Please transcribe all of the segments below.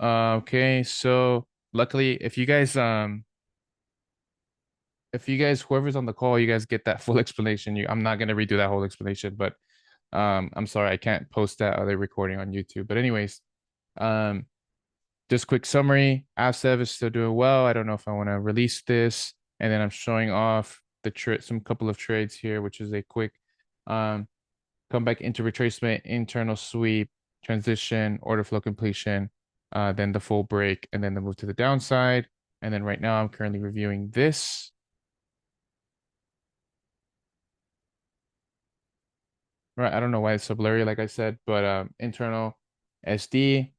Okay, so luckily, if you guys whoever's on the call, you guys get that full explanation. I'm not gonna redo that whole explanation, but I'm sorry, I can't post that other recording on YouTube. But anyways, um, just quick summary. AppSev is still doing well. I don't know if I want to release this, and then I'm showing off some couple of trades here, which is a quick um come back into retracement, internal sweep, transition, order flow completion, then the full break, and then the move to the downside. And then right now I'm currently reviewing this. Right, I don't know why it's so blurry, like I said, but internal SD,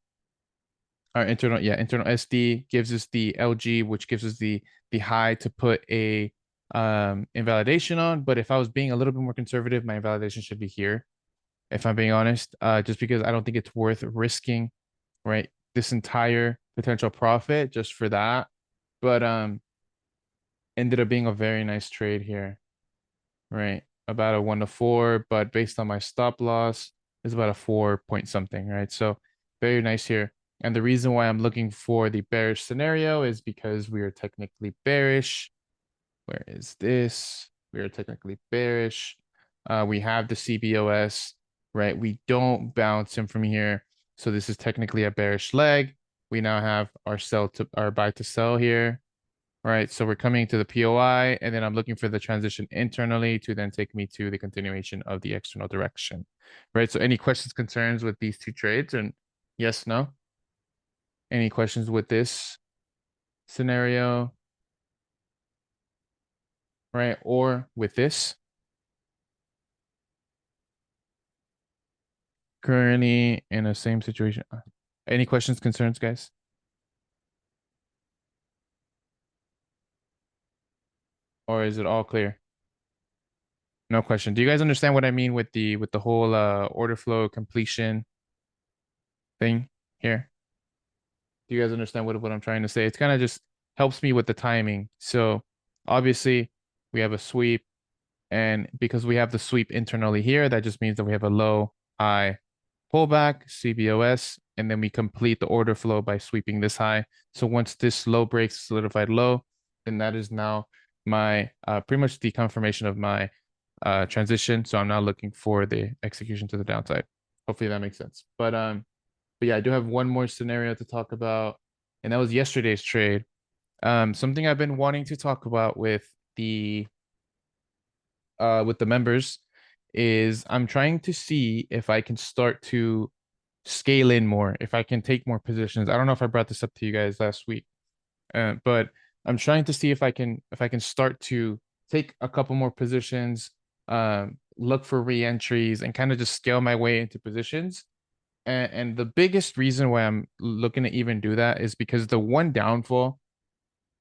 or internal SD gives us the LG, which gives us the high to put a invalidation on. But if I was being a little bit more conservative, my invalidation should be here, if I'm being honest, just because I don't think it's worth risking, right, this entire potential profit just for that. But ended up being a very nice trade here, right? About a 1 to 4, but based on my stop loss, is about a 4 point something, right? So very nice here. And the reason why I'm looking for the bearish scenario is because we are technically bearish. Where is this? We are technically bearish. We have the CBOS, right? We don't bounce him from here. So this is technically a bearish leg. We now have our buy to sell here, right? So we're coming to the POI, and then I'm looking for the transition internally to then take me to the continuation of the external direction, right? So any questions, concerns with these two trades? And yes, no? Any questions with this scenario, right? Or with this? Currently in the same situation. Any questions, concerns, guys? Or is it all clear? No question. Do you guys understand what I mean with the whole order flow completion thing here? Do you guys understand what I'm trying to say? It's kind of just helps me with the timing. So obviously we have a sweep, and because we have the sweep internally here, that just means that we have a low, high, pullback, CBOS, and then we complete the order flow by sweeping this high. So once this low breaks solidified low, then that is now my pretty much the confirmation of my transition. So I'm now looking for the execution to the downside. Hopefully that makes sense. But yeah, I do have one more scenario to talk about, and that was yesterday's trade. Something I've been wanting to talk about with the members is I'm trying to see if I can start to scale in more, if I can take more positions. I don't know if I brought this up to you guys last week, but I'm trying to see if I can start to take a couple more positions, look for re-entries, and kind of just scale my way into positions. And the biggest reason why I'm looking to even do that is because the one downfall,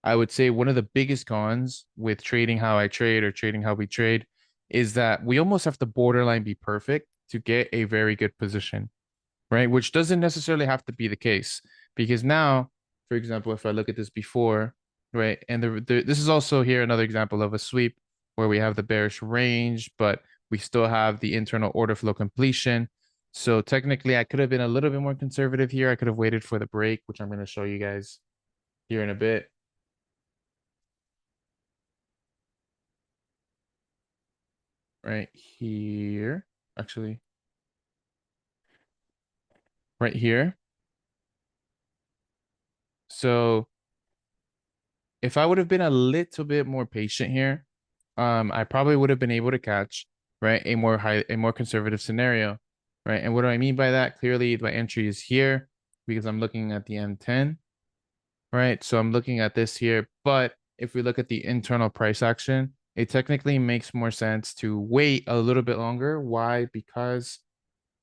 I would say one of the biggest cons with trading how I trade or trading how we trade is that we almost have to borderline be perfect to get a very good position, right? Which doesn't necessarily have to be the case because now, for example, if I look at this before, right, and this is also here another example of a sweep where we have the bearish range, but we still have the internal order flow completion. So technically, I could have been a little bit more conservative here. I could have waited for the break, which I'm going to show you guys here in a bit. Right here, actually, right here. So if I would have been a little bit more patient here, I probably would have been able to catch, right, a more conservative scenario, right? And what do I mean by that? Clearly, my entry is here because I'm looking at the M10, right? So I'm looking at this here, but if we look at the internal price action, it technically makes more sense to wait a little bit longer. Why? Because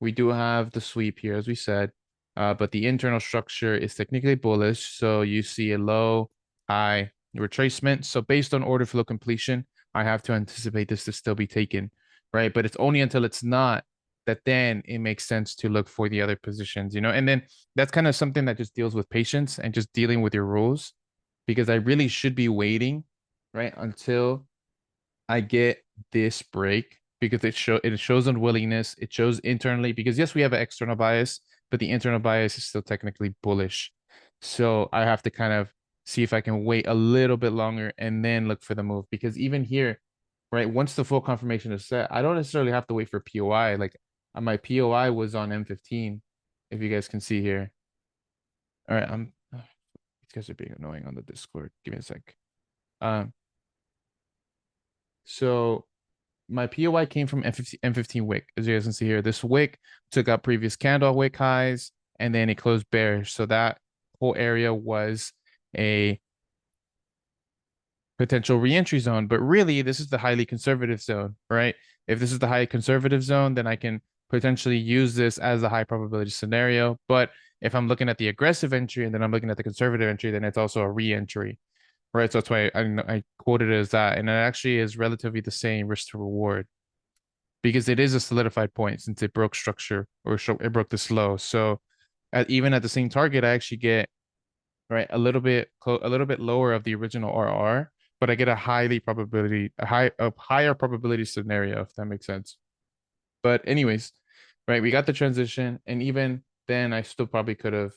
we do have the sweep here, as we said, but the internal structure is technically bullish. So you see a low, high retracement. So based on order flow completion, I have to anticipate this to still be taken, right? But it's only until it's not that then it makes sense to look for the other positions, and then that's kind of something that just deals with patience and just dealing with your rules, because I really should be waiting, right, until I get this break because it shows unwillingness. It shows internally because yes, we have an external bias, but the internal bias is still technically bullish. So I have to kind of see if I can wait a little bit longer and then look for the move. Because even here, right, once the full confirmation is set, I don't necessarily have to wait for POI. Like my POI was on M15, if you guys can see here. All right, these guys are being annoying on the Discord. Give me a sec. Um, so my POI came from M15 wick, as you guys can see here. This wick took out previous candle wick highs, and then it closed bearish. So that whole area was a potential reentry zone. But really, this is the highly conservative zone, right? If this is the high conservative zone, then I can potentially use this as a high probability scenario. But if I'm looking at the aggressive entry and then I'm looking at the conservative entry, then it's also a reentry, right? So that's why I quoted it as that. And it actually is relatively the same risk to reward because it is a solidified point since it broke structure or it broke this low. So even at the same target, I actually get right a little bit lower of the original RR, but I get a higher probability scenario, if that makes sense. But anyways, right, we got the transition, and even then, I still probably could have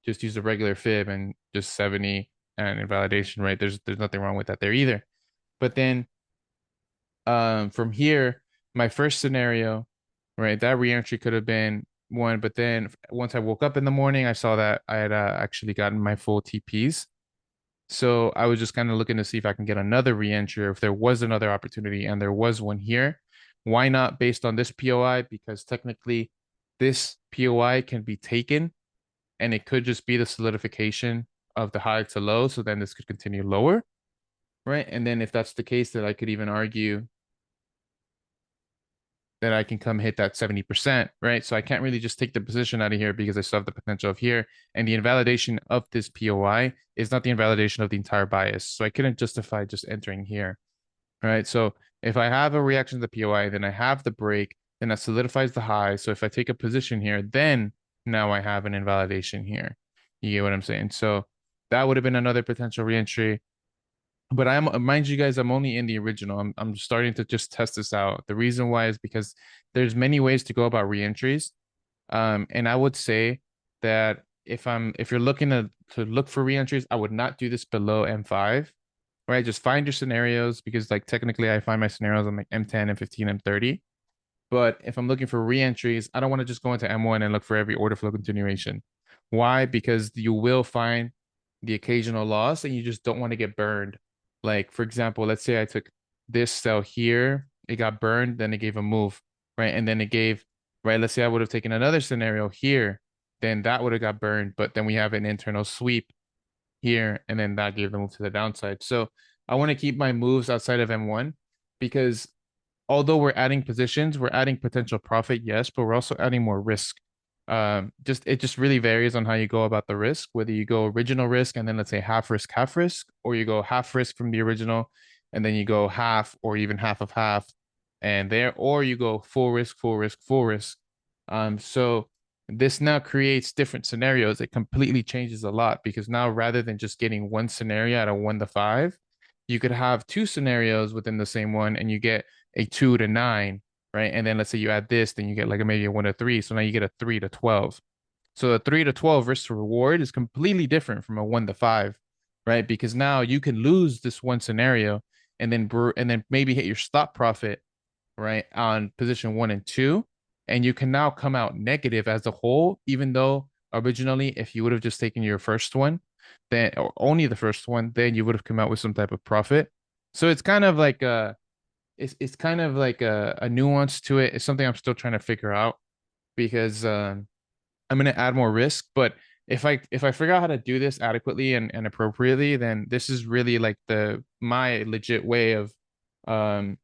just used a regular fib and just 70 and invalidation, right? There's nothing wrong with that there either. But then from here, my first scenario, right, that reentry could have been one, but then once I woke up in the morning, I saw that I had actually gotten my full TPs. So I was just kind of looking to see if I can get another reentry, or if there was another opportunity, and there was one here. Why not based on this POI? Because technically, this POI can be taken, and it could just be the solidification of the high to low. So then this could continue lower, right? And then if that's the case, that I could even argue that I can come hit that 70%, right? So I can't really just take the position out of here because I still have the potential of here. And the invalidation of this POI is not the invalidation of the entire bias. So I couldn't justify just entering here, right? So if I have a reaction to the POI, then I have the break, then that solidifies the high. So if I take a position here, then now I have an invalidation here. You get what I'm saying? So that would have been another potential reentry. But I'm mind you guys, I'm only in the original. I'm starting to just test this out. The reason why is because there's many ways to go about reentries. And I would say that if you're looking to look for reentries, I would not do this below M5, right? Just find your scenarios because like technically I find my scenarios on like M10, M15, M30. But if I'm looking for reentries, I don't want to just go into M1 and look for every order flow continuation. Why? Because you will find the occasional loss and you just don't want to get burned. Like, for example, let's say I took this cell here, it got burned, then it gave a move, right? And then it gave, right? Let's say I would have taken another scenario here, then that would have got burned, but then we have an internal sweep here, and then that gave the move to the downside. So I want to keep my moves outside of M1 because although we're adding positions, we're adding potential profit, yes, but we're also adding more risk. Just it just really varies on how you go about the risk, whether you go original risk and then let's say half risk, or you go half risk from the original and then you go half or even half of half and there, or you go full risk, full risk, full risk. So this now creates different scenarios. It completely changes a lot because now rather than just getting one scenario at a 1 to 5, you could have two scenarios within the same one and you get a 2 to 9, right? And then let's say you add this, then you get like maybe a 1 to 3. So now you get a 3 to 12. So a 3 to 12 risk to reward is completely different from a 1 to 5, right? Because now you can lose this one scenario and then maybe hit your stop profit, right, on position 1 and 2, and you can now come out negative as a whole, even though originally if you would have just taken your first one, then or only the first one, then you would have come out with some type of profit. So it's kind of like it's kind of like a nuance to it. It's something I'm still trying to figure out because I'm going to add more risk. But if I figure out how to do this adequately and appropriately, then this is really like the my legit way of um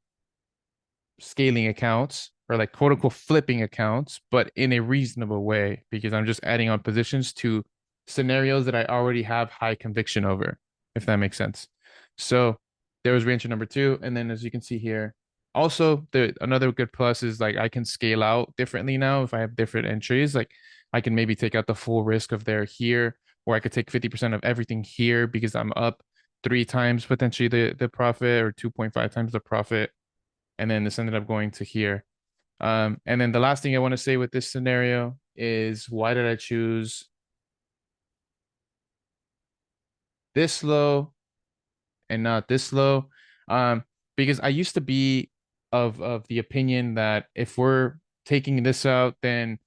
scaling accounts or like quote unquote flipping accounts, but in a reasonable way because I'm just adding on positions to scenarios that I already have high conviction over, if that makes sense. So there was reentry number two. And then as you can see here, also another good plus is like I can scale out differently now if I have different entries. Like I can maybe take out the full risk of there here, or I could take 50% of everything here because I'm up 3 times potentially the profit or 2.5 times the profit, and then this ended up going to here. And then the last thing I want to say with this scenario is why did I choose this low and not this low. Because I used to be of the opinion that if we're taking this out, then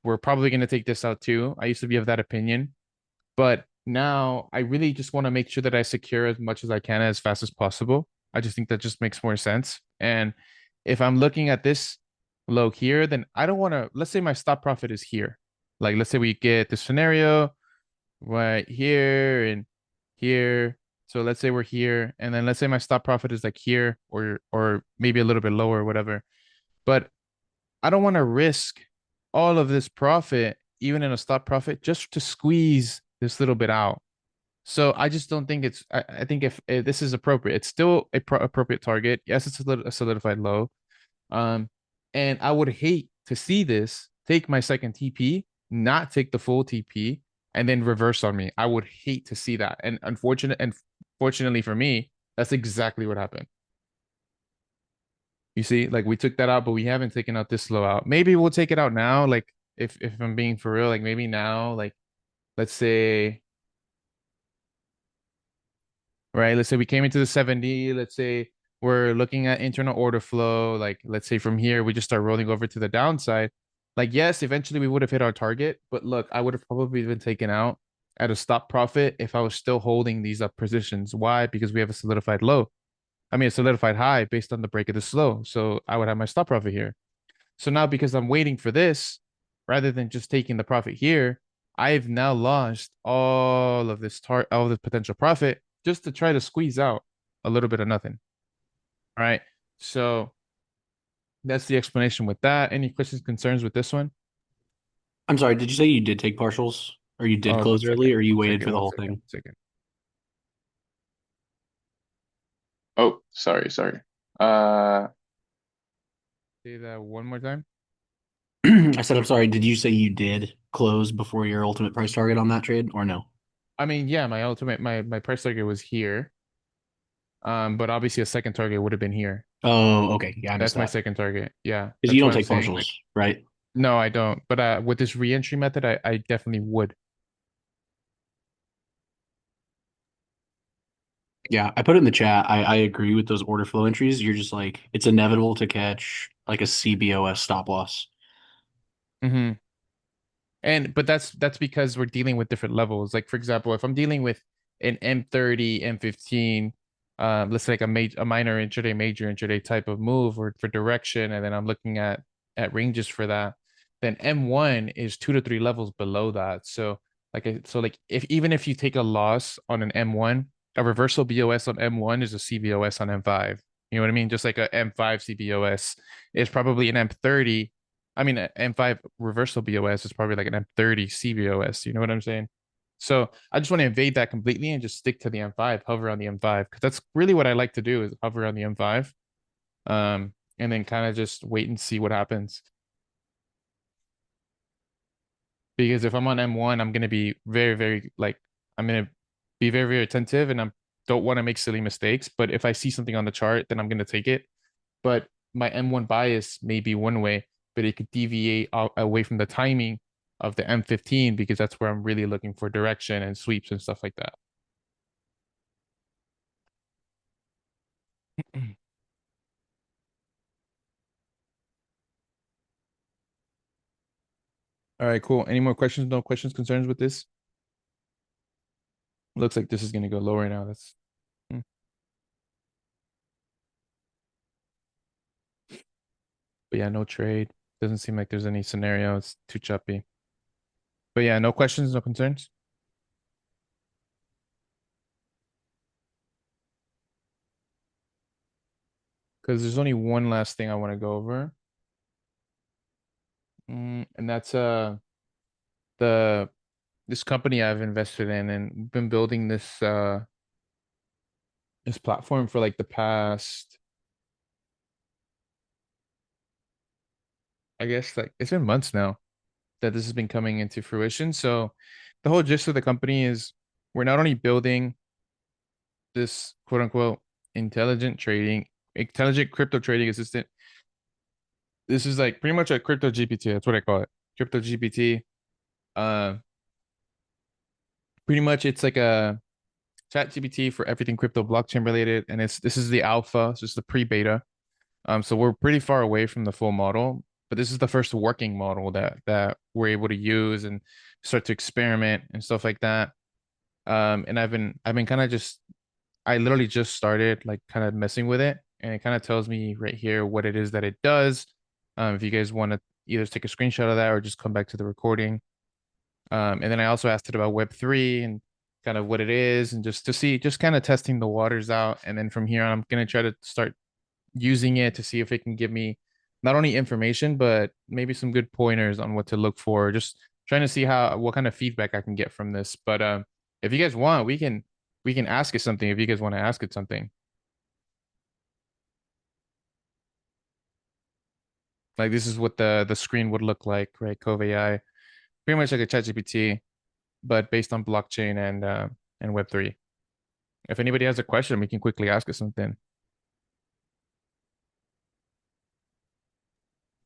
we're probably going to take this out too. I used to be of that opinion, but now I really just want to make sure that I secure as much as I can as fast as possible. I just think that just makes more sense. And if I'm looking at this low here, then I don't want to, let's say my stop profit is here. Like, let's say we get the scenario right here and here. So let's say we're here, and then let's say my stop profit is like here or maybe a little bit lower or whatever. But I don't want to risk all of this profit, even in a stop profit, just to squeeze this little bit out. So I just don't think it's. I think if this is appropriate, it's still a appropriate target. Yes, it's a solidified low. Um, and I would hate to see this take my second TP, not take the full TP, and then reverse on me. I would hate to see that. And fortunately for me, that's exactly what happened. You see, like we took that out, but we haven't taken out this low out. Maybe we'll take it out now. Like if I'm being for real, like maybe now, like let's say, right? Let's say we came into the 70. Let's say we're looking at internal order flow. Like let's say from here we just start rolling over to the downside. Like yes, eventually we would have hit our target, but look, I would have probably been taken out at a stop profit if I was still holding these up positions. Why? Because we have a solidified low. I mean, a solidified high based on the break of the slow. So I would have my stop profit here. So now because I'm waiting for this, rather than just taking the profit here, I've now lost all of the potential profit just to try to squeeze out a little bit of nothing. All right. So that's the explanation with that. Any questions, concerns with this one? I'm sorry, did you say you did take partials? Or you did Oh, one close early, second. or you One waited second. for the One whole second. thing? One second. Oh, sorry, sorry. Uh, say that one more time. I said, I'm sorry, did you say you did close before your ultimate price target on that trade, or no? I mean, yeah, my price target was here. But obviously a second target would have been here. Oh, okay. Yeah, I missed That's my that. second target. Yeah, Because you that's don't what I'm take saying. partials, Like, right? no, I don't. But with this reentry method, I definitely would. Yeah, I put it in the chat. I agree with those order flow entries. You're just like, it's inevitable to catch like a CBOS stop loss. Hmm. And but that's because we're dealing with different levels. Like for example, if I'm dealing with an M30, M15, let's say like a minor intraday, major intraday type of move or for direction, and then I'm looking at ranges for that, then M1 is 2 to 3 levels below that. So like if even if you take a loss on an M1, a reversal BOS on M1 is a CBOS on M5. You know what I mean? Just like a M5 CBOS is probably an M30. I mean, an M5 reversal BOS is probably like an M30 CBOS. You know what I'm saying? So I just want to evade that completely and just stick to the M5, hover on the M5, because that's really what I like to do is hover on the M5, and then kind of just wait and see what happens. Because if I'm on M1, I'm gonna be very like I'm gonna be very attentive, and I don't want to make silly mistakes. But if I see something on the chart, then I'm gonna take it. But my M1 bias may be one way, but it could deviate away from the timing of the M15 because that's where I'm really looking for direction and sweeps and stuff like that. All right, cool. Any more questions? No questions, concerns with this? Looks like this is gonna go lower now. That's hmm. But yeah, no trade. Doesn't seem like there's any scenario. It's too choppy. But yeah, no questions, no concerns. Because there's only one last thing I want to go over. And that's the this company I've invested in and been building this platform for like the past, I guess like it's been months now that this has been coming into fruition. So the whole gist of the company is we're not only building this quote unquote intelligent crypto trading assistant. This is like pretty much a crypto GPT. That's what I call it. Crypto GPT. Uh, Pretty much it's like a ChatGPT for everything crypto blockchain related, and this is the alpha, it's just the pre-beta. So we're pretty far away from the full model, but this is the first working model that we're able to use and start to experiment and stuff like that. And I've been kind of just I literally just started like kind of messing with it, and it kind of tells me right here what it is that it does. If you guys want to either take a screenshot of that or just come back to the recording. And then I also asked it about Web3 and kind of what it is, and just to see, just kind of testing the waters out. And then from here on, I'm gonna try to start using it to see if it can give me not only information, but maybe some good pointers on what to look for. Just trying to see what kind of feedback I can get from this. But if you guys want, we can ask it something if you guys want to ask it something. Like this is what the screen would look like, right? Cove AI, pretty much like a ChatGPT, but based on blockchain and Web3. If anybody has a question, we can quickly ask it something.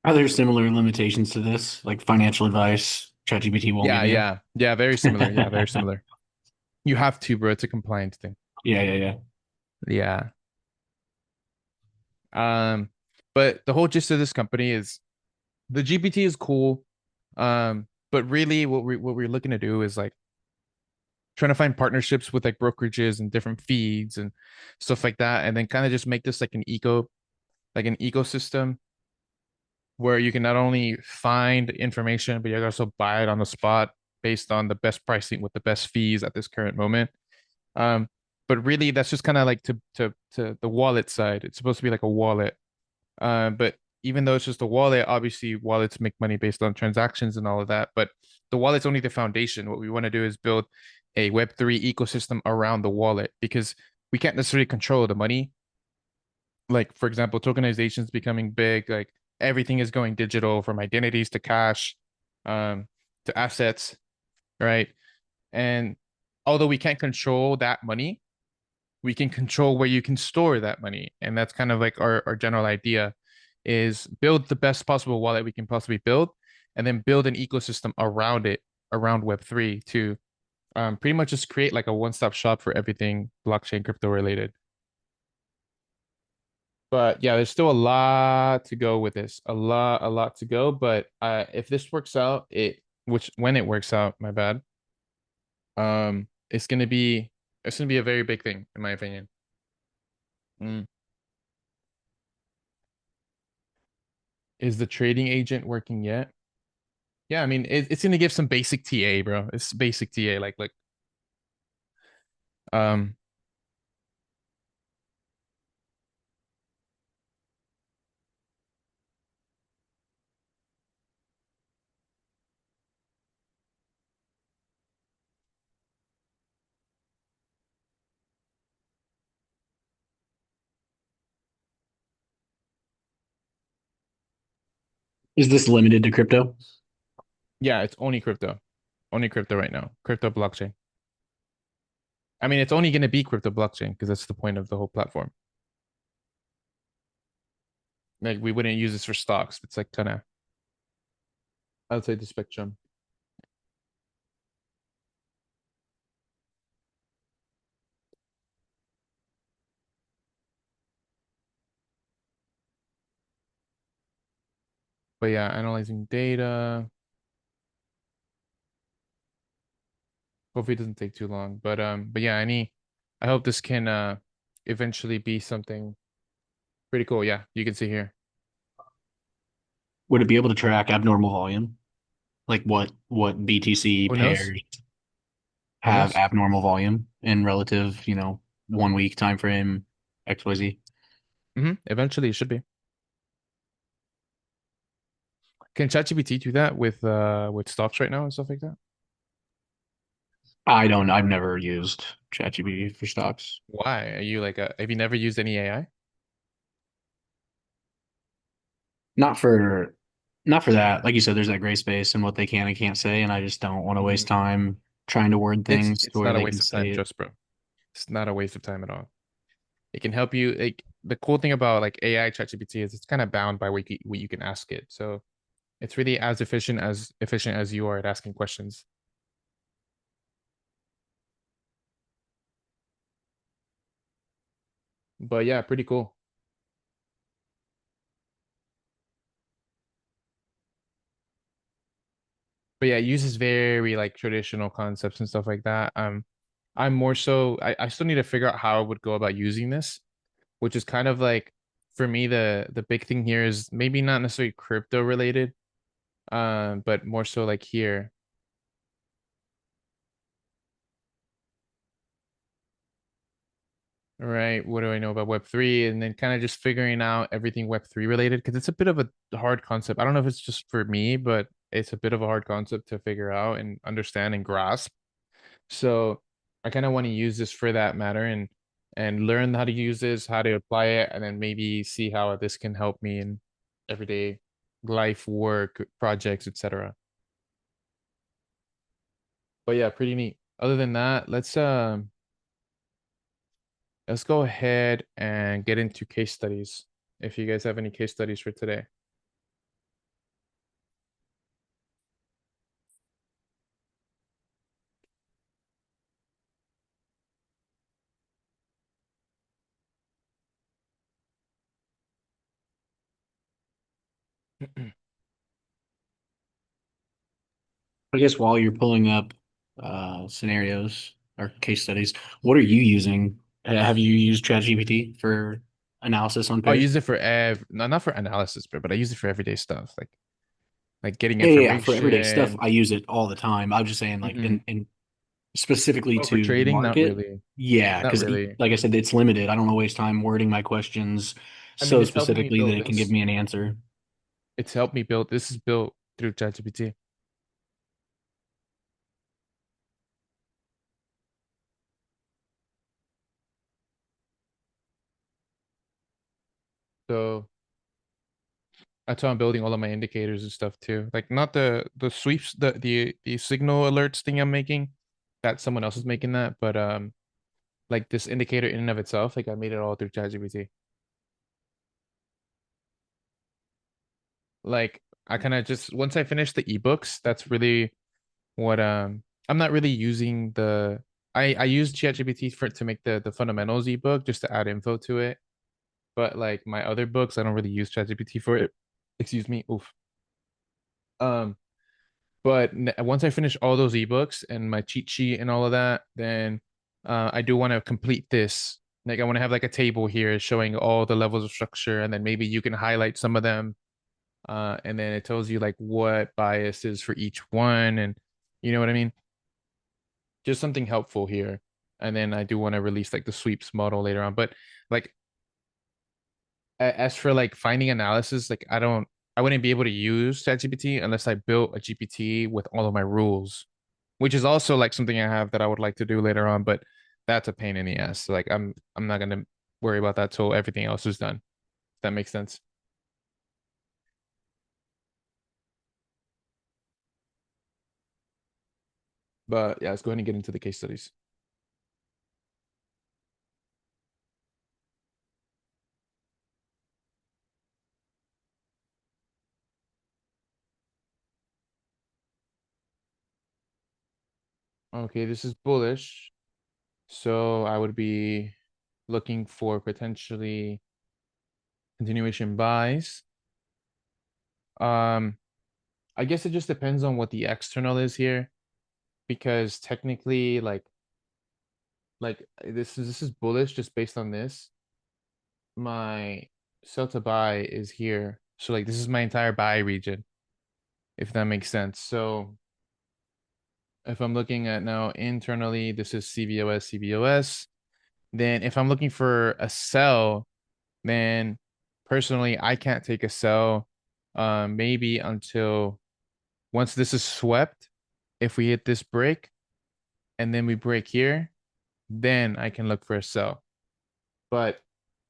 Are there similar limitations to this, like financial advice? ChatGPT won't Yeah, give you. yeah, yeah, very similar. Yeah, very similar. You have to, bro. It's a compliance thing. Yeah, yeah, yeah. Yeah. Um, but the whole gist of this company is the GPT is cool. But really what we're looking to do is like trying to find partnerships with like brokerages and different feeds and stuff like that, and then kind of just make this like an ecosystem where you can not only find information, but you can also buy it on the spot based on the best pricing with the best fees at this current moment. Um, but really that's just kind of like to the wallet side. It's supposed to be like a wallet. But even though it's just a wallet, obviously wallets make money based on transactions and all of that. But the wallet's only the foundation. What we want to do is build a Web3 ecosystem around the wallet because we can't necessarily control the money. Like, for example, tokenization is becoming big. Like everything is going digital from identities to cash, to assets, right? And although we can't control that money, we can control where you can store that money. And that's kind of like our general idea is build the best possible wallet we can possibly build and then build an ecosystem around it, around Web3 to pretty much just create like a one-stop shop for everything blockchain crypto related. But yeah, there's still a lot to go with this. A lot to go. But if this works out, which when it works out, my bad, it's gonna be a very big thing, in my opinion. Mm. Is the trading agent working yet? Yeah, I mean it's gonna give some basic TA, bro. It's basic TA, like um Is this limited to crypto? yeah, it's only crypto right now, crypto blockchain. I mean, it's only gonna be crypto blockchain because that's the point of the whole platform. Like we wouldn't use this for stocks. It's like kind of outside the spectrum. But yeah, analyzing data. Hopefully it doesn't take too long. But yeah, I hope this can eventually be something pretty cool. Yeah, you can see here. Would it be able to track abnormal volume? Like what BTC Who knows? pairs Who have knows? abnormal volume in relative, 1 week time frame, XYZ? Eventually it should be. Can ChatGPT do that with stocks right now and stuff like that? I've never used ChatGPT for stocks. Why? Are you like have you never used any AI? Not for not for that. Like you said, there's that gray space in what they can and can't say, and I just don't want to waste Mhm. time trying to word It's things to it's where not a they can waste of time, say it. trust bro. It's not a waste of time at all. It can help you. Like the cool thing about like AI ChatGPT is it's kind of bound by what you can ask it. So it's really as efficient as you are at asking questions. But yeah, pretty cool. But yeah, it uses very like traditional concepts and stuff like that. I'm more so I still need to figure out how I would go about using this, which is kind of like for me the big thing here is maybe not necessarily crypto related, but more so like here. Right, what do I know about Web3? And then kind of just figuring out everything Web3 related because it's a bit of a hard concept. I don't know if it's just for me, but it's a bit of a hard concept to figure out and understand and grasp. So I kind of want to use this for that matter and learn how to use this, how to apply it, and then maybe see how this can help me in everyday life, work, projects, etc. But yeah, pretty neat. Other than that, let's go ahead and get into case studies. If you guys have any case studies for today. I guess while you're pulling up scenarios or case studies, what are you using? Have you used ChatGPT for analysis on I'll pairs? use it for not for analysis, but I use it for everyday stuff, like getting Yeah. For everyday stuff, information. I use it all the time. I'm just saying, like, Hmm. in specifically Oh, for to the trading, not market. really. Yeah, Not because really. like I said, it's limited. I don't want to waste time wording my questions I mean, so it's helping me specifically that build it can give this. me an answer. It's helped me build. This is built through ChatGPT. So that's how I'm building all of my indicators and stuff too. Like not the sweeps, the signal alerts thing I'm making. That someone else is making that, but like this indicator in and of itself, like I made it all through ChatGPT. Like I kind of just once I finish the ebooks, that's really what I'm not really using the I use ChatGPT for to make the fundamentals ebook just to add info to it. But like my other books, I don't really use ChatGPT for it. Excuse me. Oof. Um, but once I finish all those ebooks and my cheat sheet and all of that, then I do want to complete this. Like I want to have like a table here showing all the levels of structure, and then maybe you can highlight some of them, and then it tells you like what bias is for each one, and you know what I mean? Just something helpful here. And then I do want to release like the sweeps model later on, but like as for like finding analysis, like I wouldn't be able to use ChatGPT unless I built a GPT with all of my rules, which is also like something I have that I would like to do later on, but that's a pain in the ass. So, like I'm not gonna worry about that till everything else is done. If that makes sense. But yeah, let's go ahead and get into the case studies. Okay, this is bullish. So I would be looking for potentially continuation buys. Um, I guess it just depends on what the external is here, because technically, like this is bullish just based on this. My sell to buy is here, so like this is my entire buy region, if that makes sense. So if I'm looking at now internally, this is CVOS, CVOS. Then if I'm looking for a sell, then personally I can't take a sell, maybe until once this is swept. If we hit this break and then we break here, then I can look for a sell. But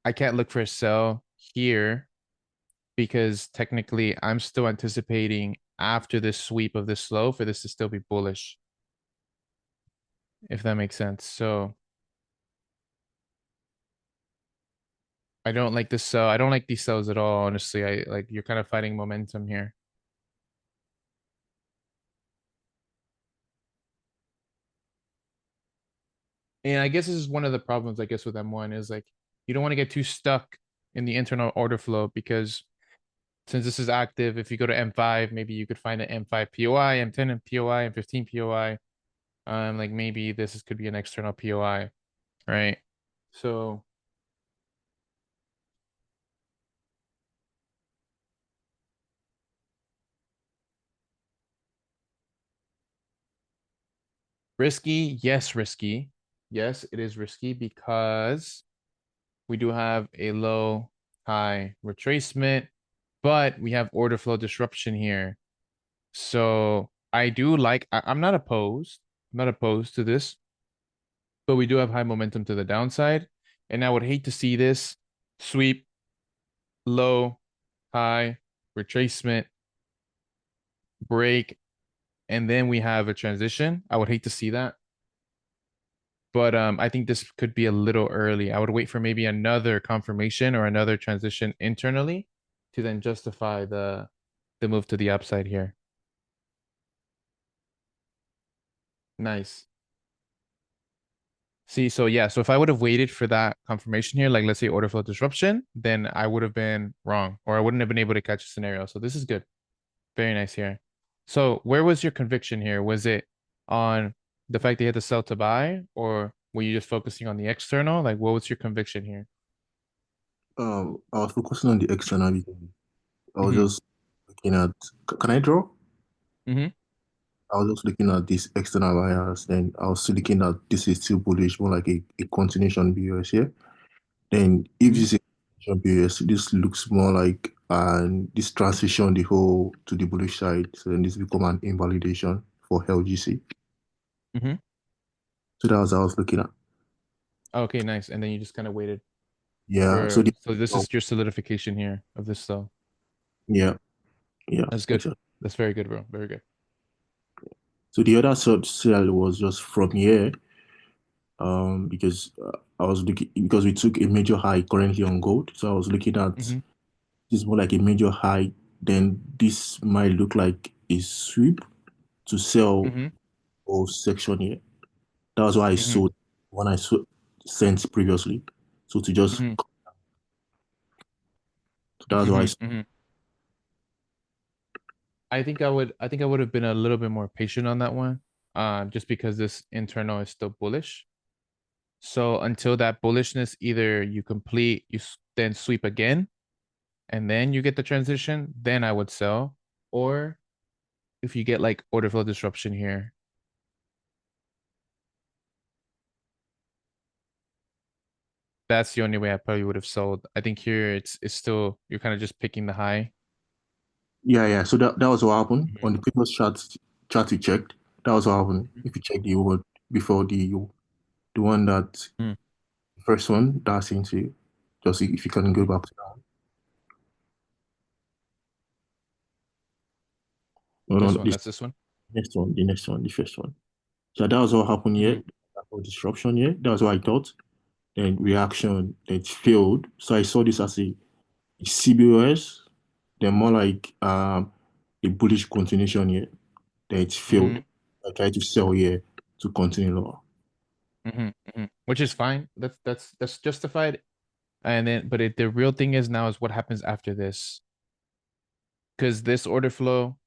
I can't look for a sell here because technically I'm still anticipating after this sweep of this slow for this to still be bullish, if that makes sense. So I don't like this sell. I don't like these sells at all, honestly. I like you're kind of fighting momentum here. And I guess this is one of the problems, I guess, with M1 is like you don't want to get too stuck in the internal order flow because since this is active, if you go to M5, maybe you could find an M5 POI, M10 and POI, M15 POI. Like maybe could be an external POI, right? So risky, yes, risky. Yes, it is risky because we do have a low high retracement, but we have order flow disruption here. So I'm not opposed. I'm not opposed to this, but we do have high momentum to the downside. And I would hate to see this sweep low, high, retracement, break, and then we have a transition. I would hate to see that. But I think this could be a little early. I would wait for maybe another confirmation or another transition internally to then justify the move to the upside here. Nice. See, so yeah, so if I would have waited for that confirmation here, like let's say order flow disruption, then I would have been wrong, or I wouldn't have been able to catch a scenario. So this is good. Very nice here. So where was your conviction here? Was it on the fact that you had to sell to buy, or were you just focusing on the external? Like, what was your conviction here? I was focusing on the external because I was Mm-hmm. just looking at. Can I draw? Mm-hmm. I was just looking at this external bias, then I was still looking at this is still bullish, more like a continuation BS here. Then if Mm-hmm. this is a BS, this looks more like this transition the whole to the bullish side. So then this become an invalidation for LGC. Mm-hmm. So that was what I was looking at. Okay, nice. And then you just kind of waited Yeah. So for, the so this oh, is your solidification here of this though. yeah, yeah, That's good. exactly. That's very good, bro. Very good. So the other sub sell was just from here, because I was looking because we took a major high currently on gold. So I was looking at Mm-hmm. this more like a major high. Then this might look like a sweep to sell Mm-hmm. all section here. That was why I Mm-hmm. sold when I sold sent previously. So to just Mm-hmm. so that's why I Mm-hmm. Mm-hmm. I think I would have been a little bit more patient on that one. Just because this internal is still bullish. So until that bullishness, either you complete, then sweep again, and then you get the transition, then I would sell. Or if you get like order flow disruption here, that's the only way I probably would have sold. I think here it's still you're kind of just picking the high. yeah. So that was what happened Mhm. on the previous chart we checked. That was what happened. If you check the over before the one that Mhm. first one that's into just see if you can go Mhm. back to that. No, no, This one, this that's this one. next one, the next one, the first one. So that was what happened here. Mhm. That was disruption here. That was what I thought. Then reaction, then it failed. So I saw this as a CBOS, then more like a bullish continuation here. Then it failed. Mhm. I tried to sell here to continue lower. Mhm. Mhm. Which is fine. That's justified. And then, but the real thing is now is what happens after this, because this order flow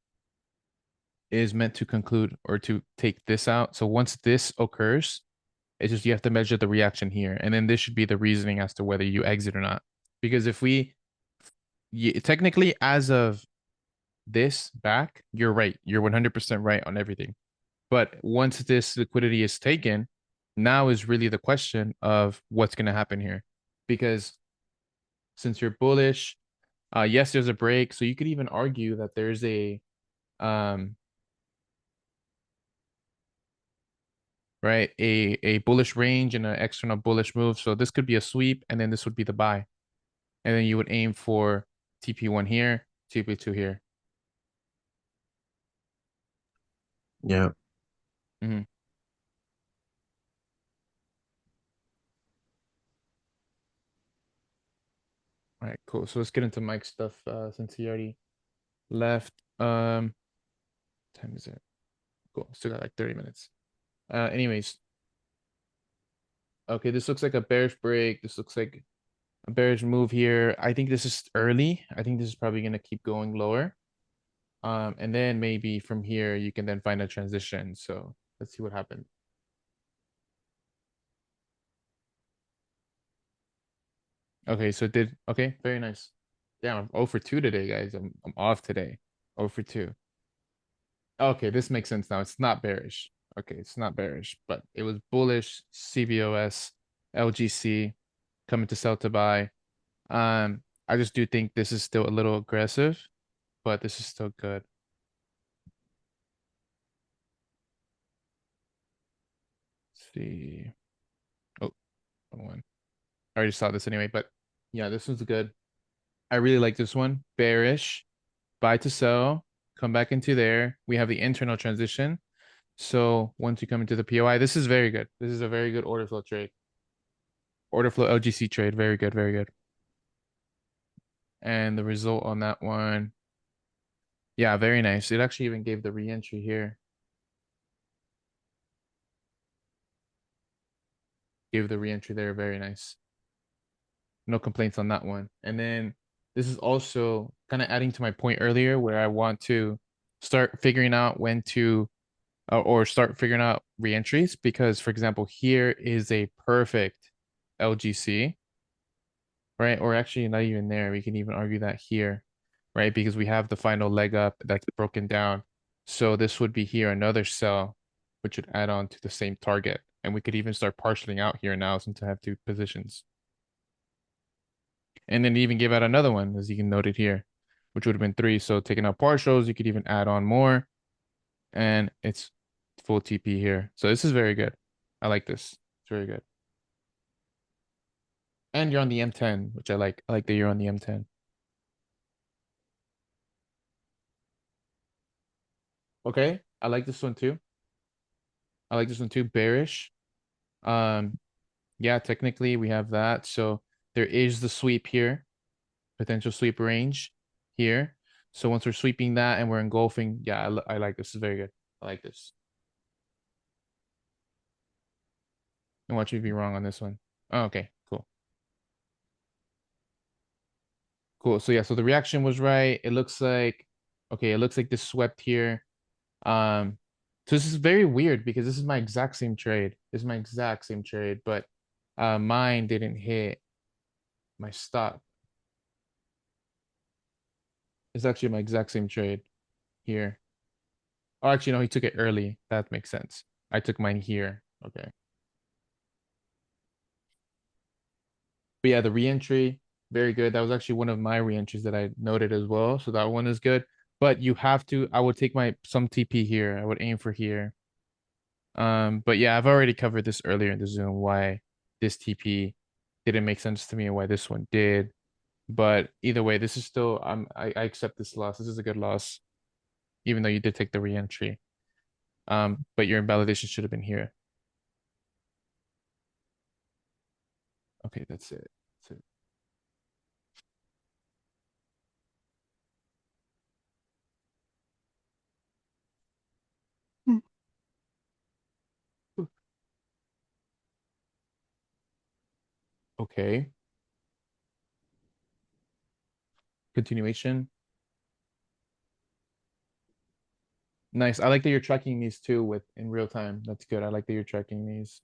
is meant to conclude or to take this out. So once this occurs, it's just you have to measure the reaction here, and then this should be the reasoning as to whether you exit or not. Because if we technically, as of this back, you're right. You're 100% right on everything. But once this liquidity is taken, now is really the question of what's going to happen here. Because since you're bullish, yes, there's a break. So you could even argue that there's a um right a bullish range and an external bullish move. So this could be a sweep, and then this would be the buy. And then you would aim for TP1 here, TP2 here. Yeah. Mm-hmm. All right, cool. So let's get into Mike's stuff since he already left. Time is it? Cool. Still got like 30 minutes. Anyways, okay, this looks like a bearish break. This looks like a bearish move here. I think this is early. I think this is probably gonna keep going lower. And then maybe from here you can then find a transition. So let's see what happens. Okay, so it did okay, very nice. Damn, I'm 0 for 2 today, guys. I'm off today. 0 for 2. Okay, this makes sense now. It's not bearish. Okay, it's not bearish, but it was bullish, CVOS, LGC, coming to sell to buy. I just do think this is still a little aggressive, but this is still good. Let's see. Oh, wrong one. I already saw this anyway, but yeah, this one's good. I really like this one. Bearish, buy to sell, come back into there. We have the internal transition. So once you come into the POI, this is very good. This is a very good order flow trade. Order flow LGC trade. Very good, very good. And the result on that one, yeah, very nice. It actually even gave the re-entry here. Gave the re-entry there, very nice. No complaints on that one. And then this is also kind of adding to my point earlier where I want to start figuring out when to or start figuring out re-entries because for example, here is a perfect LGC, right? Or actually not even there. We can even argue that here, right? Because we have the final leg up that's broken down. So this would be here another sell, which would add on to the same target. And we could even start partialing out here now since I have two positions. And then even give out another one, as you can note it here, which would have been 3. So taking out partials, you could even add on more. And it's full TP here. So this is very good. I like this. It's very good. And you're on the M10, which I like. I like that you're on the M10. Okay, I like this one too. I like this one too. Bearish. Yeah, technically we have that. So there is the sweep here, potential sweep range here. So once we're sweeping that and we're engulfing, yeah, I like this. This is very good. I like this. And watch me be wrong on this one. Oh, okay, cool. Cool. So yeah, so the reaction was right. It looks like, okay, it looks like this swept here. So this is very weird because this is my exact same trade. This is my exact same trade, but mine didn't hit my stop. It's actually my exact same trade here. Oh, actually, no, he took it early. That makes sense. I took mine here. Okay. But yeah, the reentry, very good. That was actually one of my reentries that I noted as well. So that one is good. But you have to, I would take my some TP here. I would aim for here. But yeah, I've already covered this earlier in the Zoom why this TP didn't make sense to me and why this one did. But either way, this is still I accept this loss. This is a good loss, even though you did take the reentry. But your invalidation should have been here. Okay, that's it. That's it. Okay. Continuation. Nice. I like that you're tracking these too with in real time. That's good. I like that you're tracking these.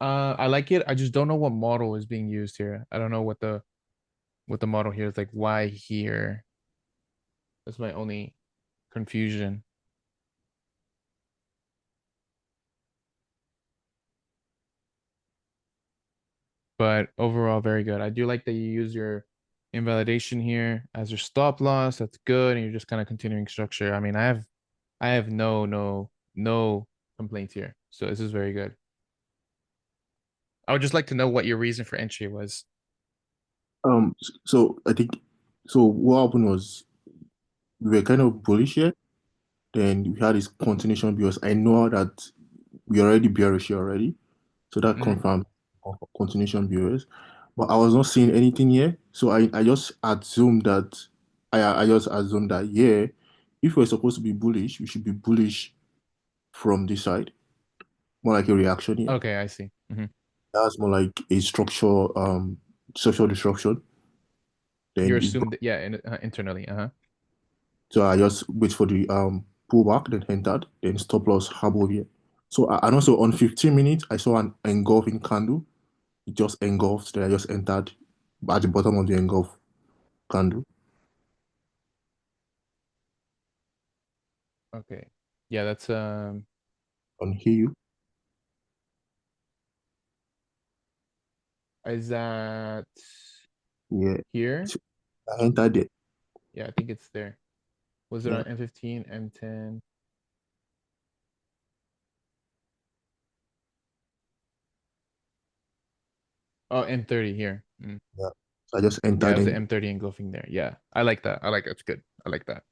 I like it. I just don't know what model is being used here. I don't know what the model here is like. Why here? That's my only confusion. But overall, very good. I do like that you use your invalidation here as your stop loss. That's good. And you're just kind of continuing structure. I mean, I have no complaints here. So this is very good. I would just like to know what your reason for entry was. So I think so. What happened was we were kind of bullish here. Then we had this continuation because I know that we already bearish here already. So that Mhm. confirmed continuation bearish. But I was not seeing anything here. So I just assumed that I just assumed that yeah, if we're supposed to be bullish, we should be bullish from this side. More like a reaction here. Okay, I see. Mhm. That's more like a structural disruption. You're Then it assumed, yeah, internally. So I just wait for the pullback, then entered, then stop loss above here. So and also on 15 minutes, I saw an engulfing candle. It just engulfed, then I just entered at the bottom of the engulf candle Okay. Yeah, that's on here. is that Yeah, here? so I entered it. Yeah, I think it's there. Was it Yeah, on M15, M10? Oh, M30 here. yeah. So I just Yeah, it entered was the in M30 engulfing there. Yeah, I like that. I like it. It's good. I like that.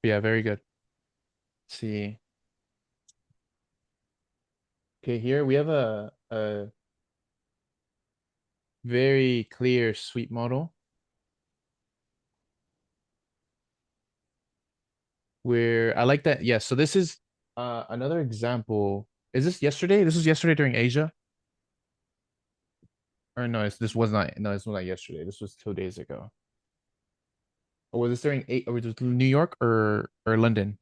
Yeah, very good. Let's see. Okay, here we have a very clear sweep model where I like that. Yeah, so this is another example. Is this yesterday? This was yesterday during Asia? Or no, this was not. No, this was not yesterday. This was 2 days ago. Or was this during eight? Or was it New York or London?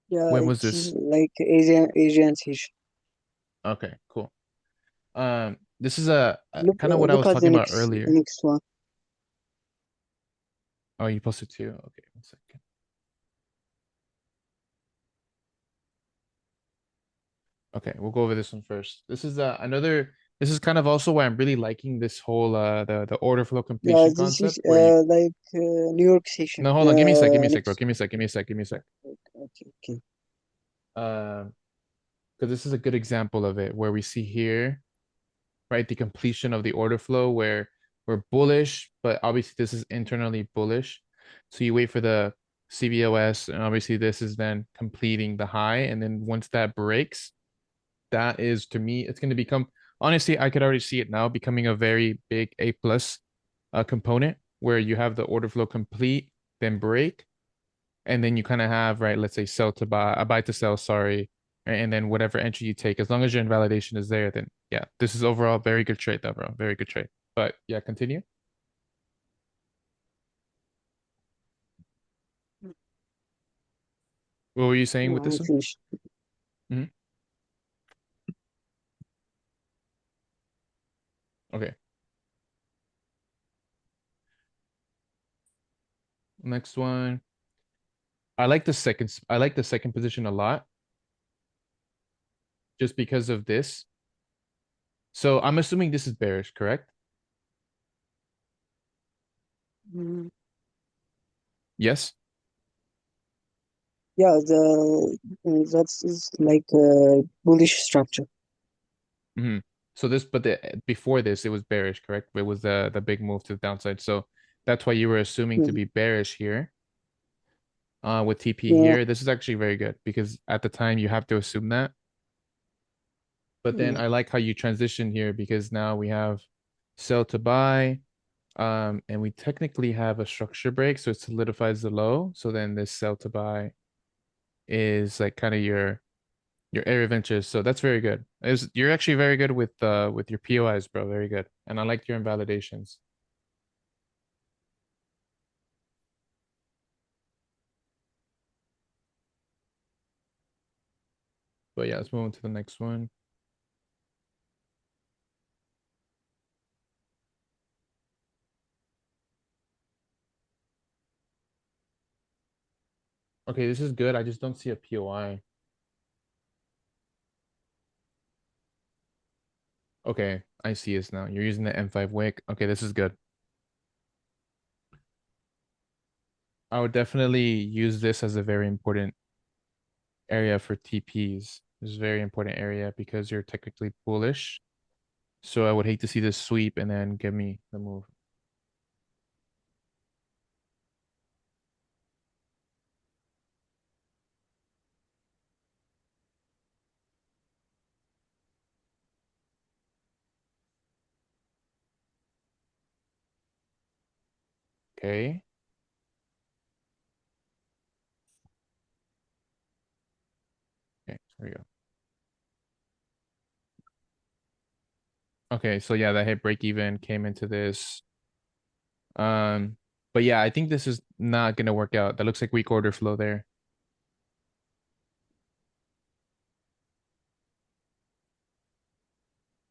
Yeah, When was it's this? like Asian fish. Okay, cool. This is a Look, kind of what I look was at the talking about next earlier. next one. Oh, you posted two. Okay, 1 second. Okay, we'll go over this one first. This is another. This is kind of also why I'm really liking this whole the order flow Yeah, completion this is concept where you. like New York station. No, hold on. Give me a sec. Give me a sec, bro. Next. Give me a sec. Give me a sec. Give me a sec. Okay, okay. Um, because this is a good example of it where we see here, right, the completion of the order flow where we're bullish, but obviously this is internally bullish. So you wait for the CVOS, and obviously this is then completing the high, and then once that breaks, that is to me, it's going to become honestly, I could already see it now becoming a very big A plus component where you have the order flow complete, then break, and then you kind of have right, let's say sell to buy, a buy to sell, sorry, and then whatever entry you take, as long as your invalidation is there, then yeah, this is overall very good trade, though, bro. Very good trade. But yeah, continue. What were you saying with No, I'm this one? finished. Mhm. Okay. Next one. I like the second position a lot just because of this. So I'm assuming this is bearish, correct? Mm, Yes. yeah, the that's is like a bullish structure. Hmm. So this, but before this, it was bearish, correct? It was the big move to the downside. So that's why you were assuming to Mm, be bearish here. With TP yeah, here, this is actually very good because at the time you have to assume that. But then yeah, I like how you transition here because now we have sell to buy, and we technically have a structure break, so it solidifies the low. So then this sell to buy is like kind of your area of interest. So that's very good. You're actually very good with your POIs, bro. Very good. And I like your invalidations. But yeah, let's move on to the next one. Okay, this is good. I just don't see a POI. Okay, I see this now. You're using the M5 wick. Okay, this is good. I would definitely use this as a very important area for TPs. This is a very important area because you're technically bullish. So I would hate to see this sweep and then give me the move. Okay. There we go. Okay, so yeah, that hit break even came into this. But yeah, I think this is not gonna work out. That looks like weak order flow there.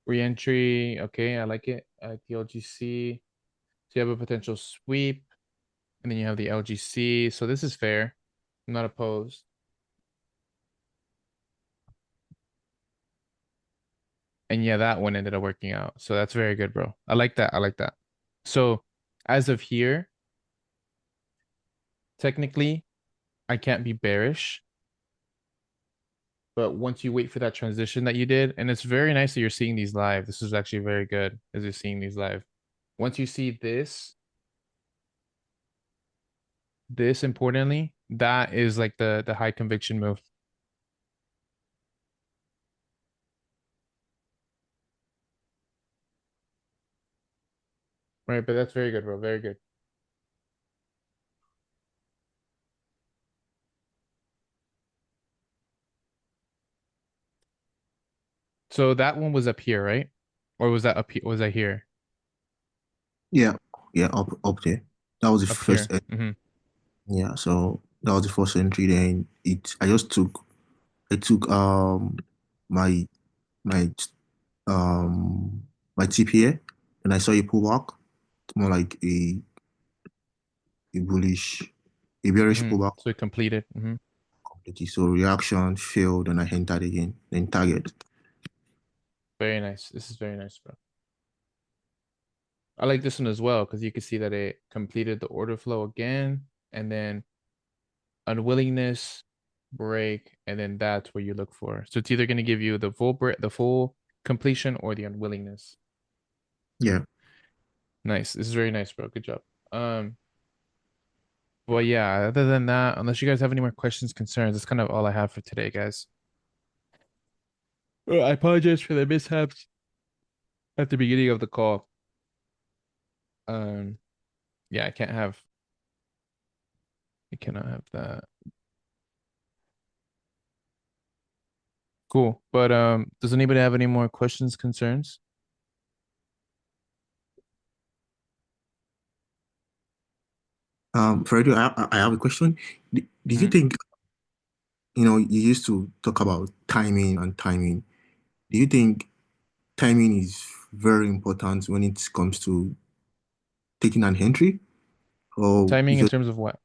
Re-entry, okay, I like it. I like the LGC. So you have a potential sweep, and then you have the LGC. So this is fair. I'm not opposed. And yeah, that one ended up working out. So that's very good, bro. I like that. I like that. So as of here, technically, I can't be bearish. But once you wait for that transition that you did, and it's very nice that you're seeing these live. This is actually very good as you're seeing these live. Once you see this importantly, that is like the high conviction move. Right, but that's very good, bro. Very good. So that one was up here, right? Or was that up here? Was that here? Yeah, yeah, up there. That was the Up first. here. Mm-hmm. Yeah, so that was the first entry. Then I took my my um my TPA, and I saw a pullback. It's more like a bullish, a bearish Mm-hmm. pullback So it completed. Mm-hmm. completely. So reaction failed, and I entered again. Then target. Very nice. This is very nice, bro. I like this one as well because you can see that it completed the order flow again, and then unwillingness, break, and then that's what you look for. So it's either going to give you the full break, the full completion, or the unwillingness. Yeah. Nice. This is very nice, bro. Good job. Well, yeah, other than that, unless you guys have any more questions, concerns, that's kind of all I have for today, guys. I apologize for the mishaps at the beginning of the call. Um, yeah, I cannot have that. Cool. But does anybody have any more questions, concerns? Fredo, I have a question. Did you Mhm. think, you used to talk about timing and timing. Do you think timing is very important when it comes to taking an entry, or Timing in because terms of what?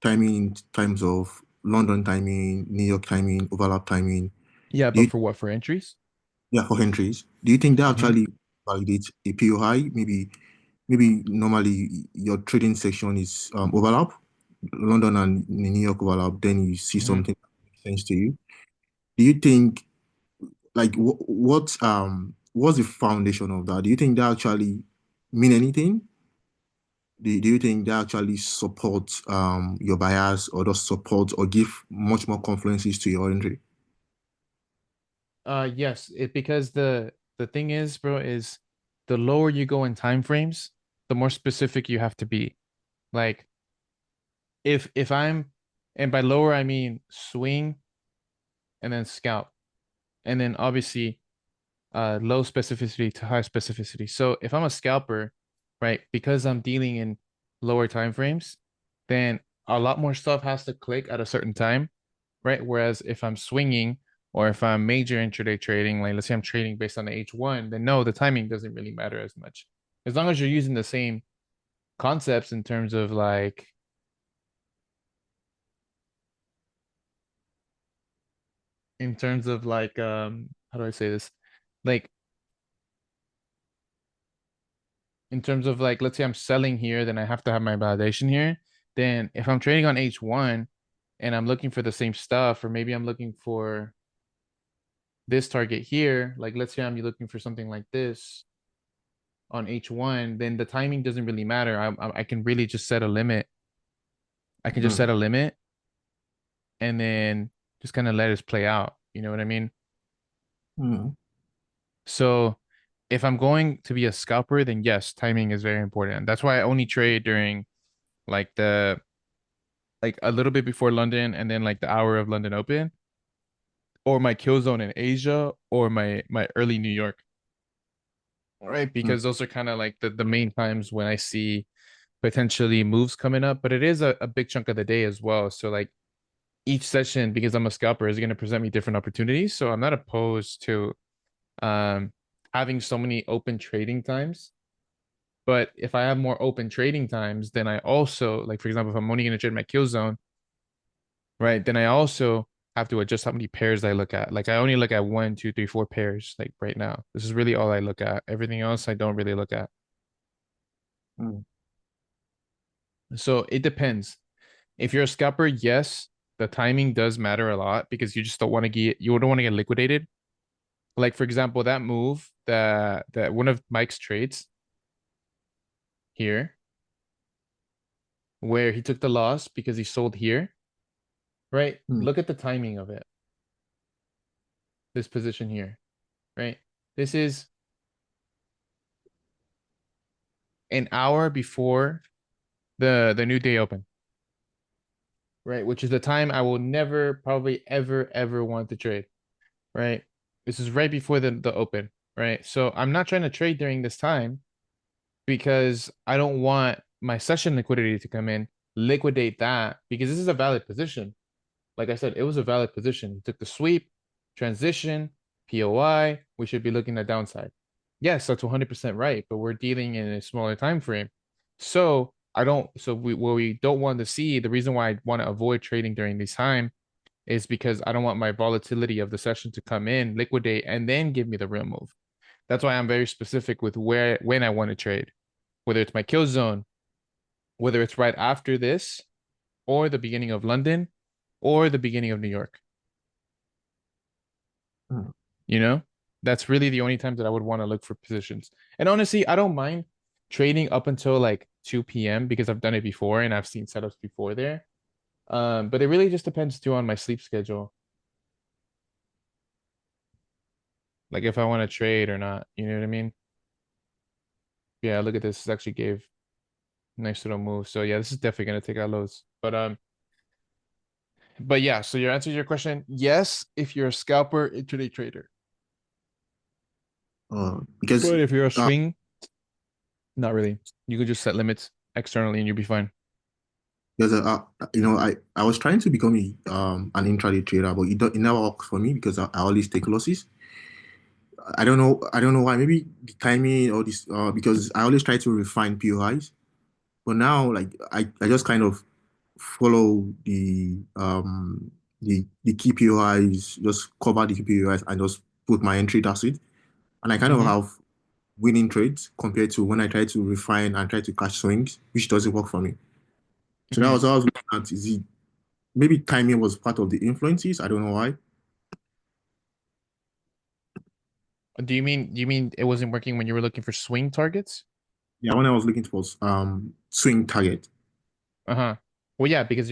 timing in terms of London timing, New York timing, overlap timing? Yeah, Do but you, for what? For entries? yeah, for entries, do you think that Mhm. actually validates a POI? Maybe normally your trading section is overlap, London and New York overlap, then you see Mhm. something that makes sense to you. Do you think, like, what's the foundation of that? Do you think that actually mean anything? Do you think that actually supports your bias, or does support or give much more confluences to your entry? Yes, because the thing is, bro, is the lower you go in time frames, the more specific you have to be. Like if I'm, and by lower I mean swing and then scalp, and then obviously low specificity to high specificity. So if I'm a scalper, right, because I'm dealing in lower time frames, then a lot more stuff has to click at a certain time, right? Whereas if I'm swinging or if I'm major intraday trading, like let's say I'm trading based on the H1, then no, the timing doesn't really matter as much. As long as you're using the same concepts in terms of like how do I say this? Like in terms of like let's say I'm selling here, then I have to have my validation here. Then if I'm trading on H1 and I'm looking for the same stuff, or maybe I'm looking for this target here, like let's say I'm looking for something like this on H1, then the timing doesn't really matter. I can really just set a limit. I can just Mm, set a limit and then just kind of let it play out. You know what I mean? mm, So if I'm going to be a scalper, then yes, timing is very important. That's why I only trade during like the like a little bit before London and then like the hour of London Open. or my kill zone in Asia, or my early New York. All right, because those are kind of like the main times when I see potentially moves coming up, but it is a big chunk of the day as well. So like each session, because I'm a scalper, is going to present me different opportunities. So I'm not opposed to um having so many open trading times. But if I have more open trading times, then I also, like, for example, if I'm only going to trade my kill zone, right, then I also have to adjust how many pairs I look at. Like I only look at 1, 2, 3, 4 pairs, like right now. This is really all I look at. Everything else I don't really look at. Mm. So it depends. If you're a scalper, yes, the timing does matter a lot because you just don't want to get liquidated. Like for example, that move that one of Mike's trades here, where he took the loss because he sold here, right? Mm. Look at the timing of it. This position here, right? This is an hour before the new day open, right? Which is the time I will never probably ever want to trade, right? This is right before the open, right? So I'm not trying to trade during this time because I don't want my session liquidity to come in, liquidate that because this is a valid position. Like I said, it was a valid position. He took the sweep, transition, POI. We should be looking at downside. Yes, that's 100% right, but we're dealing in a smaller time frame. So I don't. So what we don't want to see, the reason why I want to avoid trading during this time is because I don't want my volatility of the session to come in, liquidate, and then give me the real move. That's why I'm very specific with when I want to trade, whether it's my kill zone, whether it's right after this, or the beginning of London, or the beginning of New York. Mm. You know, that's really the only times that I would want to look for positions. And honestly, I don't mind trading up until like 2 p.m. because I've done it before and I've seen setups before there. But it really just depends too on my sleep schedule. Like if I want to trade or not, you know what I mean? Yeah, look at this. This actually gave nice little move. So yeah, this is definitely gonna take out loads. But yeah, so your answer to your question, yes, if you're a scalper, intraday trader. Because But if you're a swing, not really. You could just set limits externally and you'll be fine. because I was trying to become an intraday trader, but it never worked for me because I always take losses. I don't know why. Maybe the timing or this because I always try to refine POIs, but now like I just kind of follow the key POIs, just cover the key POIs and just put my entry. That's it, and I kind of Mhm. have winning trades compared to when I try to refine and try to catch swings, which doesn't work for me. So that Mhm. was what I was looking at. Is it maybe timing was part of the influences? I don't know why. Do you mean it wasn't working when you were looking for swing targets? Yeah, when I was looking for swing target. Uh-huh. Well, yeah, because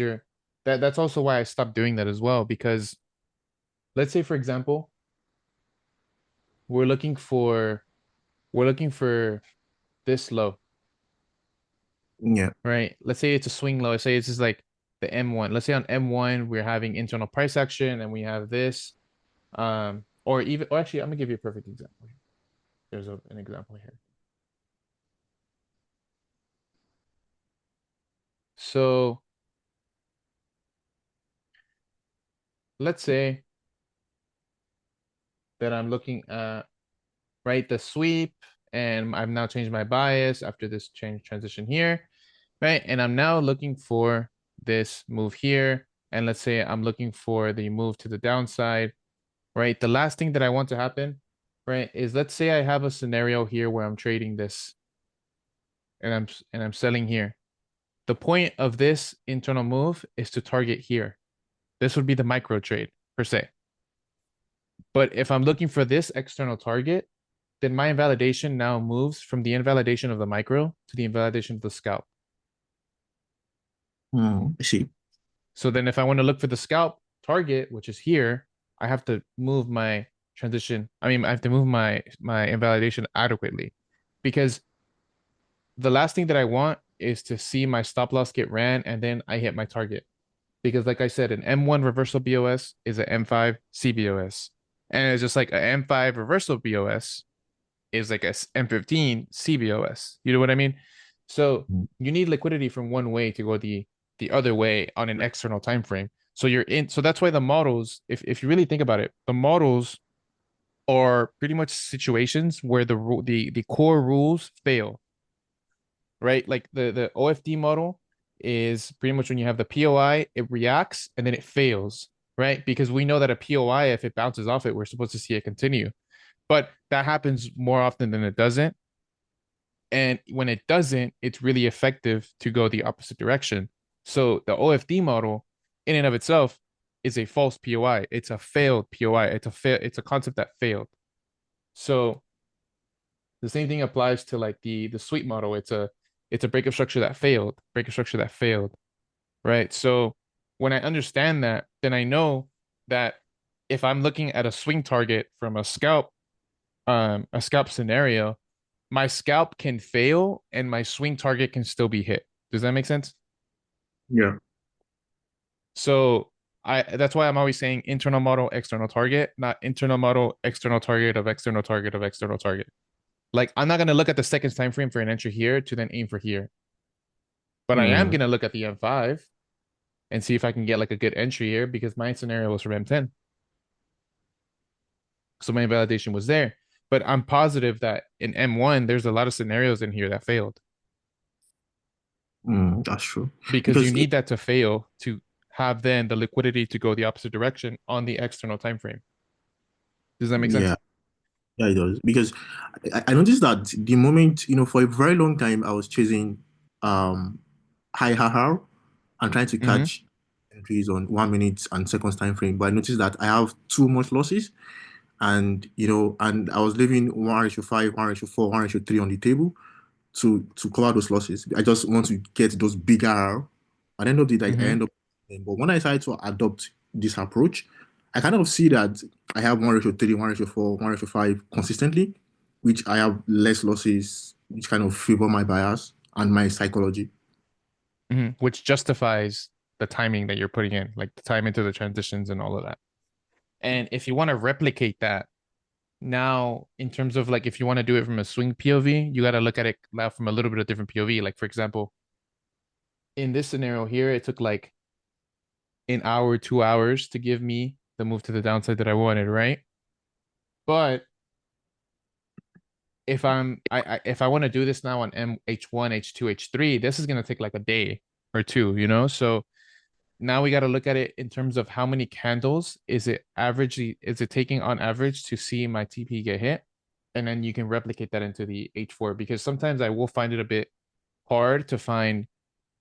that's also why I stopped doing that as well. Because let's say, for example, we're looking for we're looking for this low, Yeah. right? Let's say it's a swing low. Let's say it's just like the M1. Let's say on M1, we're having internal price action and we have this. Or actually, I'm gonna give you a perfect example here. There's an example here. So let's say that I'm looking at right the sweep, and I've now changed my bias after this change transition here, right? And I'm now looking for this move here. And let's say I'm looking for the move to the downside, right? The last thing that I want to happen, right, is let's say I have a scenario here where I'm trading this and I'm selling here. The point of this internal move is to target here. This would be the micro trade per se. But if I'm looking for this external target, then my invalidation now moves from the invalidation of the micro to the invalidation of the scalp. I see. So then if I want to look for the scalp target, which is here, I have to move my transition. I mean, I have to move my invalidation adequately because the last thing that I want is to see my stop loss get ran and then I hit my target Because like I said, an M1 reversal BOS is an M5 CBOS. And it's just like an M5 reversal BOS is like a M15 CBOS. You know what I mean? So you need liquidity from one way to go the other way on an external time frame. So you're in. So that's why the models, if you really think about it, the models are pretty much situations where the core rules fail, right? Like the OFD model is pretty much when you have the POI, it reacts and then it fails, right? Because we know that a POI, if it bounces off it, we're supposed to see it continue. But that happens more often than it doesn't. And when it doesn't, it's really effective to go the opposite direction. So the OFD model, in and of itself, is a false POI. It's a failed POI. It's a concept that failed. So the same thing applies to like the sweep model. It's a breakup structure that failed, right? So when I understand that, then I know that if I'm looking at a swing target from a scalp scenario, my scalp can fail and my swing target can still be hit. Does that make sense? Yeah. So that's why I'm always saying internal model, external target, not internal model, external target of external target of external target. Like I'm not gonna look at the seconds time frame for an entry here to then aim for here. But I am gonna look at the M5 and see if I can get like a good entry here because my scenario was from M10. So my validation was there. But I'm positive that in M1, there's a lot of scenarios in here that failed. That's true. Because you need that to fail to have then the liquidity to go the opposite direction on the external time frame. Does that make sense? Yeah. Yeah, it does. Because I noticed that the moment, for a very long time, I was chasing high HRR and trying to Mm-hmm. catch entries on 1 minute and seconds time frame. But I noticed that I have too much losses. And and I was leaving 1:5, 1:4, 1:3 on the table to cover those losses. I just want to get those bigger R. At the end of the day, I Mm-hmm. end up. But when I started to adopt this approach, I kind of see that I have 1:3, 1:4, 1:5 consistently, which I have less losses, which kind of favor my bias and my psychology. Mm-hmm. Which justifies the timing that you're putting in, like the time into the transitions and all of that. And if you want to replicate that now, in terms of like if you want to do it from a swing POV, you got to look at it now from a little bit of different POV. Like for example, in this scenario here, it took like an hour, 2 hours to give me the move to the downside that I wanted, right? But if I want to do this now on H1, H2, H3, this is gonna take like a day or two, So now we got to look at it in terms of how many candles is it taking on average to see my TP get hit, and then you can replicate that into the H4 because sometimes I will find it a bit hard to find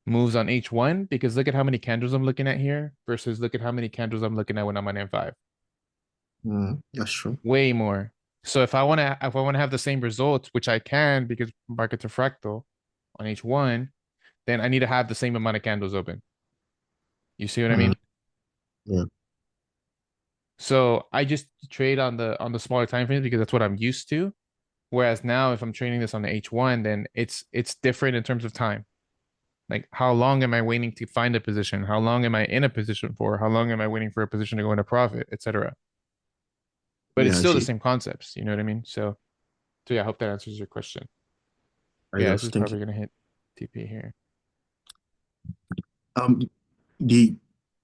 moves on H1 because look at how many candles I'm looking at here versus look at how many candles I'm looking at when I'm on M5. That's true. Way more. So if I want to have the same results, which I can because markets are fractal on H1, then I need to have the same amount of candles open. You see what I Mm, mean? yeah. So I just trade on the smaller time frames because that's what I'm used to. Whereas now if I'm trading this on the H1, then it's different in terms of time. Like how long am I waiting to find a position? How long am I in a position for? How long am I waiting for a position to go into profit, etc. But it's Yeah, I still the see. same concepts, you know what I mean? So yeah, I hope that answers your question. I Yeah, this just is think probably gonna hit TP here. um the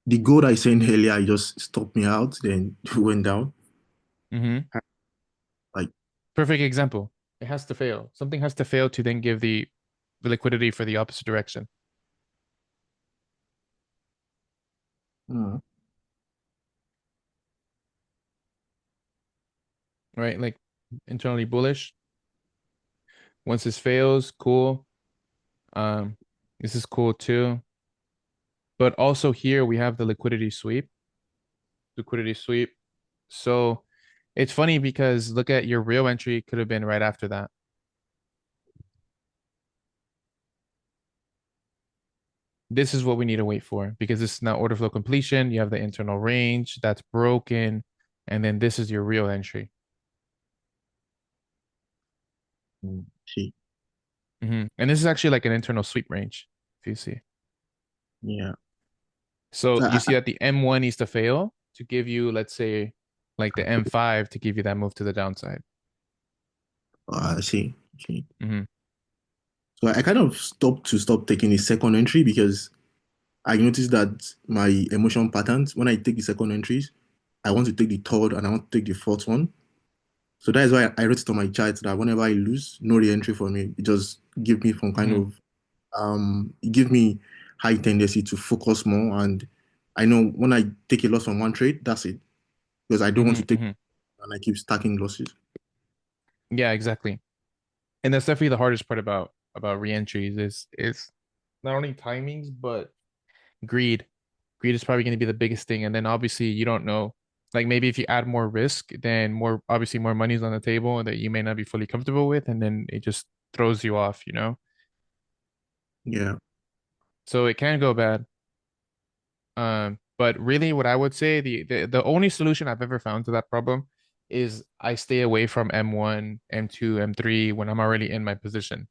the goal I sent earlier just stopped me out, then went down. Mm-hmm. Like, Perfect example. It has to fail. Something has to fail to then give the liquidity for the opposite direction. mm, Right? Like internally bullish. Once this fails, cool. Um, this is cool too. But also here we have the liquidity sweep. Liquidity sweep. So it's funny because look at your real entry could have been right after that. This is what we need to wait for because this is now order flow completion. You have the internal range that's broken. And then this is your real entry. see. And this is actually like an internal sweep range, if you see. Yeah. So So you see that the M1 needs to fail to give you, let's say, like the M5 to give you that move to the downside. I see. Okay. Hmm. So I kind of stop taking the second entry because I noticed that my emotion patterns, when I take the second entries, I want to take the third and I want to take the fourth one. So that is why I wrote it on my chart that whenever I lose, no re-entry for me. It just give me some kind Hmm. of it give me high tendency to focus more. And I know when I take a loss on one trade, that's it. Because I don't want Hmm. to take Hmm. and I keep stacking losses. Yeah, exactly. And that's definitely the hardest part about re-entries is not only timings but greed. Greed is probably going to be the biggest thing. And then obviously you don't know. Like maybe if you add more risk, then more obviously more money's on the table that you may not be fully comfortable with, and then it just throws you off, you know? Yeah. So it can go bad. But really what I would say the only solution I've ever found to that problem is I stay away from M1, M2, M3 when I'm already in my position.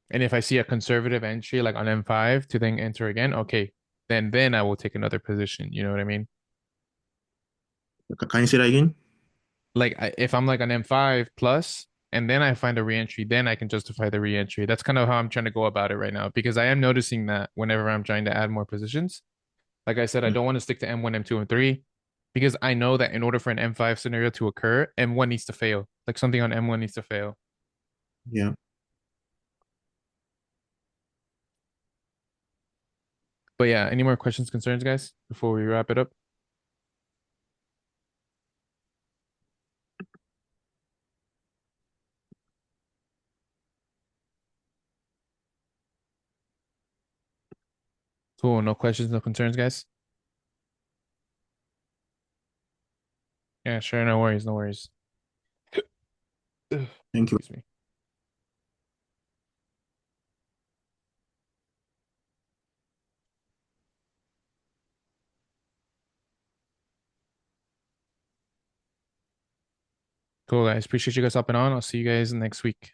And if I see a conservative entry like on M5 to then enter again, okay, then I will take another position. You know what I mean? Can you say that again? Like if I'm like an M5 plus and then I find a reentry, then I can justify the reentry. That's kind of how I'm trying to go about it right now because I am noticing that whenever I'm trying to add more positions, like I said, I don't want to stick to M1, M2, M3 because I know that in order for an M5 scenario to occur, M1 needs to fail. Like something on M1 needs to fail. Yeah. But yeah, any more questions, concerns, guys, before we wrap it up? Cool. No questions, no concerns, guys. Yeah, sure. No worries. No worries. Thank you. Excuse me. Cool, guys. Appreciate you guys hopping on. I'll see you guys next week.